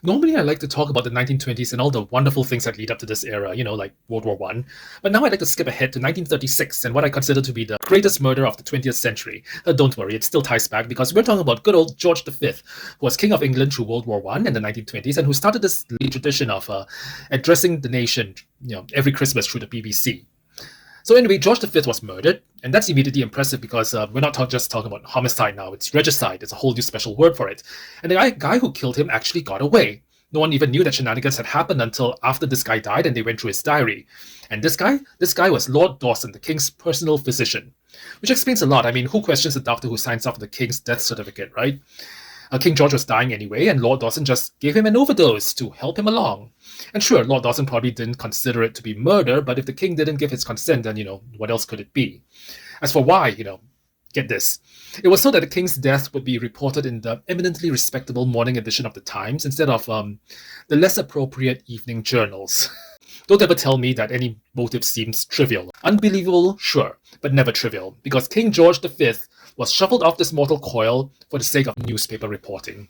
Normally, I like to talk about the 1920s and all the wonderful things that lead up to this era, like World War One. But now I'd like to skip ahead to 1936 and what I consider to be the greatest murder of the 20th century. Don't worry, it still ties back because we're talking about good old George V, who was King of England through World War One in the 1920s and who started this tradition of addressing the nation, every Christmas through the BBC. So anyway, George V was murdered, and that's immediately impressive because we're not just talking about homicide now, it's regicide, it's a whole new special word for it. And the guy who killed him actually got away. No one even knew that shenanigans had happened until after this guy died and they went through his diary. And this guy was Lord Dawson, the king's personal physician. Which explains a lot. I mean, who questions the doctor who signs off the king's death certificate, right? King George was dying anyway, and Lord Dawson just gave him an overdose to help him along. And sure, Lord Dawson probably didn't consider it to be murder, but if the king didn't give his consent, then, what else could it be? As for why, get this. It was so that the king's death would be reported in the eminently respectable morning edition of the Times instead of the less appropriate evening journals. Don't ever tell me that any motive seems trivial. Unbelievable, sure, but never trivial, because King George V was shuffled off this mortal coil for the sake of newspaper reporting.